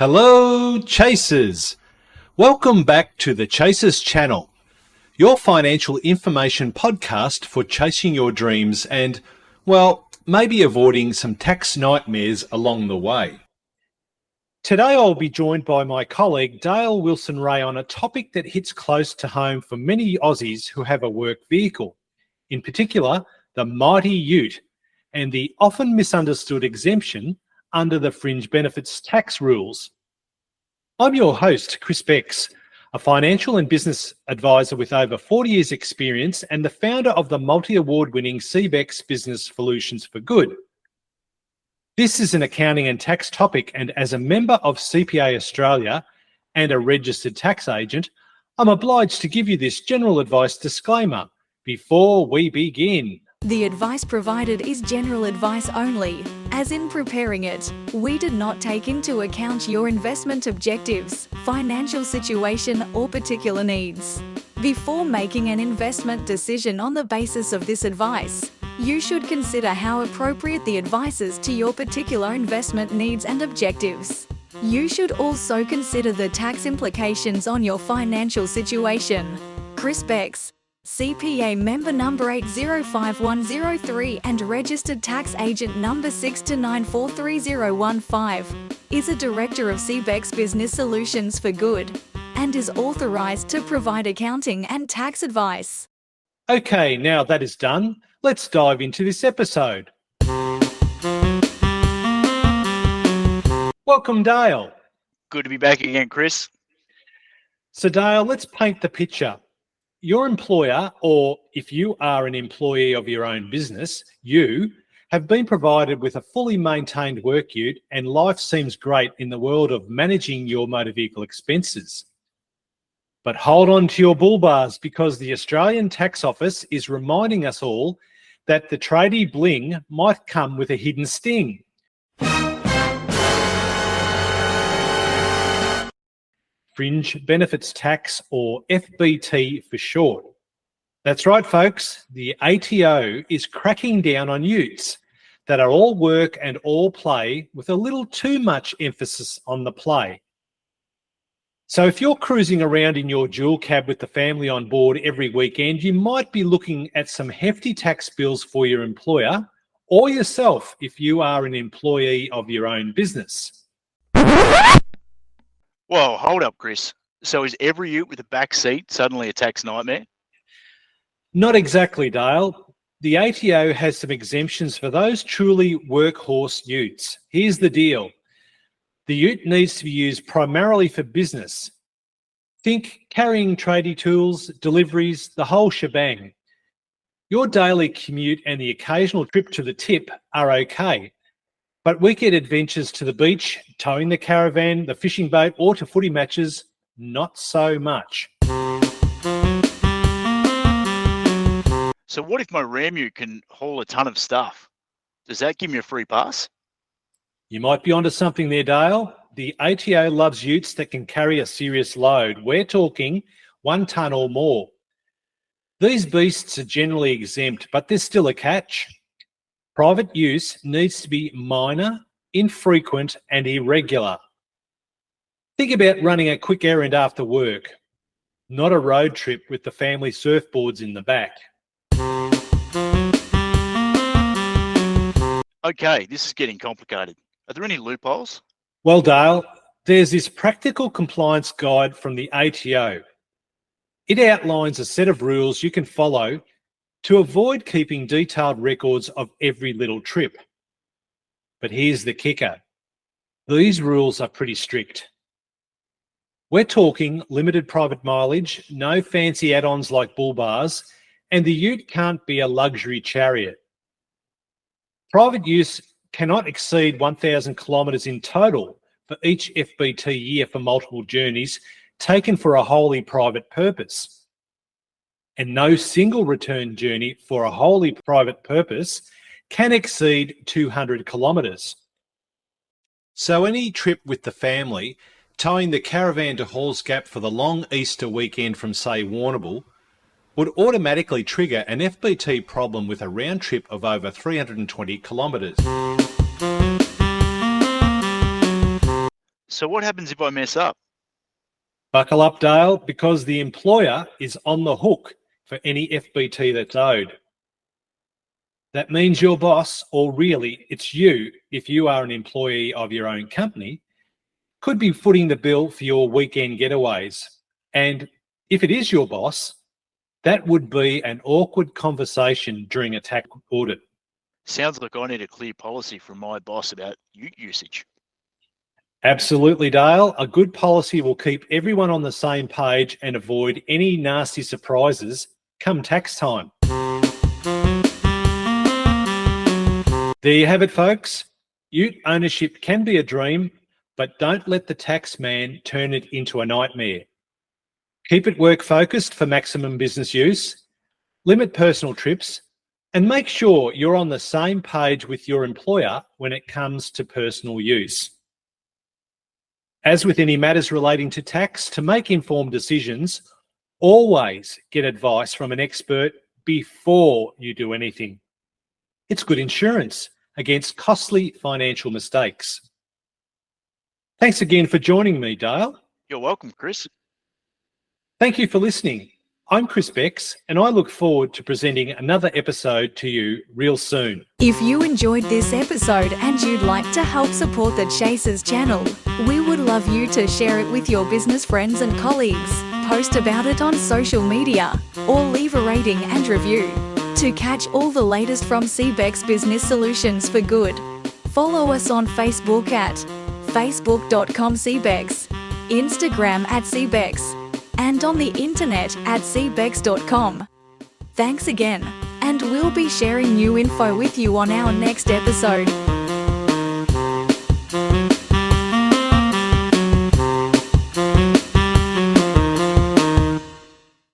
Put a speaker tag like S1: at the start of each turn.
S1: Hello, Chasers. Welcome back to the Chasers channel, your financial information podcast for chasing your dreams and, well, maybe avoiding some tax nightmares along the way. Today I'll be joined by my colleague Dale Wilson-Ray on a topic that hits close to home for many Aussies who have a work vehicle, in particular the mighty Ute and the often misunderstood exemption under the Fringe Benefits Tax rules. I'm your host, Ceebeks, a financial and business advisor with over 40 years' experience and the founder of the multi-award-winning Ceebeks Business Solutions for Good. This is an accounting and tax topic, and as a member of CPA Australia and a registered tax agent, I'm obliged to give you this general advice disclaimer before we begin.
S2: The advice provided is general advice only, as in preparing it, we did not take into account your investment objectives, financial situation, or particular needs. Before making an investment decision on the basis of this advice, you should consider how appropriate the advice is to your particular investment needs and objectives. You should also consider the tax implications on your financial situation. Ceebeks, CPA member number 805103 and registered tax agent number 629433015, is a director of Ceebeks Business Solutions for Good and is authorised to provide accounting and tax advice.
S1: Okay, now that is done, let's dive into this episode. Welcome, Dale.
S3: Good to be back again, Chris.
S1: So Dale, let's paint the picture. Your employer, or if you are an employee of your own business, you have been provided with a fully maintained work ute and life seems great in the world of managing your motor vehicle expenses. But hold on to your bull bars, because the Australian Tax Office is reminding us all that the tradie bling might come with a hidden sting. Fringe Benefits Tax, or FBT for short. That's right, folks. The ATO is cracking down on utes that are all work and all play, with a little too much emphasis on the play. So if you're cruising around in your dual cab with the family on board every weekend, you might be looking at some hefty tax bills for your employer or yourself if you are an employee of your own business.
S3: Whoa, hold up, Chris. So is every ute with a back seat suddenly a tax nightmare?
S1: Not exactly, Dale. The ATO has some exemptions for those truly workhorse utes. Here's the deal. The ute needs to be used primarily for business. Think carrying tradie tools, deliveries, the whole shebang. Your daily commute and the occasional trip to the tip are okay. But weekend adventures to the beach, towing the caravan, the fishing boat, or to footy matches, not so much.
S3: So what if my ram ute can haul a ton of stuff? Does that give me a free pass?
S1: You might be onto something there, Dale. The ATO loves utes that can carry a serious load. We're talking 1 tonne or more. These beasts are generally exempt, but there's still a catch. Private use needs to be minor, infrequent, and irregular. Think about running a quick errand after work, not a road trip with the family surfboards in the back.
S3: Okay, this is getting complicated. Are there any loopholes?
S1: Well, Dale, there's this practical compliance guide from the ATO. It outlines a set of rules you can follow to avoid keeping detailed records of every little trip. But here's the kicker. These rules are pretty strict. We're talking limited private mileage, no fancy add-ons like bull bars, and the ute can't be a luxury chariot. Private use cannot exceed 1,000 kilometres in total for each FBT year for multiple journeys taken for a wholly private purpose. And no single return journey for a wholly private purpose can exceed 200 kilometres. So any trip with the family, towing the caravan to Halls Gap for the long Easter weekend from, say, Warrnambool, would automatically trigger an FBT problem with a round trip of over 320 kilometres.
S3: So what happens if I mess up?
S1: Buckle up, Dale, because the employer is on the hook for any FBT that's owed. That means your boss, or really it's you if you are an employee of your own company, could be footing the bill for your weekend getaways. And if it is your boss, that would be an awkward conversation during a tax audit.
S3: Sounds like I need a clear policy from my boss about ute usage.
S1: Absolutely, Dale. A good policy will keep everyone on the same page and avoid any nasty surprises come tax time. There you have it, folks. Ute ownership can be a dream, but don't let the tax man turn it into a nightmare. Keep it work-focused for maximum business use, limit personal trips, and make sure you're on the same page with your employer when it comes to personal use. As with any matters relating to tax, to make informed decisions, always get advice from an expert before you do anything. It's good insurance against costly financial mistakes. Thanks again for joining me, Dale.
S3: You're welcome, Chris.
S1: Thank you for listening. I'm Chris Becks, and I look forward to presenting another episode to you real soon.
S2: If you enjoyed this episode and you'd like to help support the Chasers channel, we would love you to share it with your business friends and colleagues, post about it on social media, or leave a rating and review. To catch all the latest from Ceebeks Business Solutions for Good, follow us on Facebook at facebook.com/Ceebeks, Instagram @Ceebeks, and on the internet at ceebeks.com. Thanks again, and we'll be sharing new info with you on our next episode.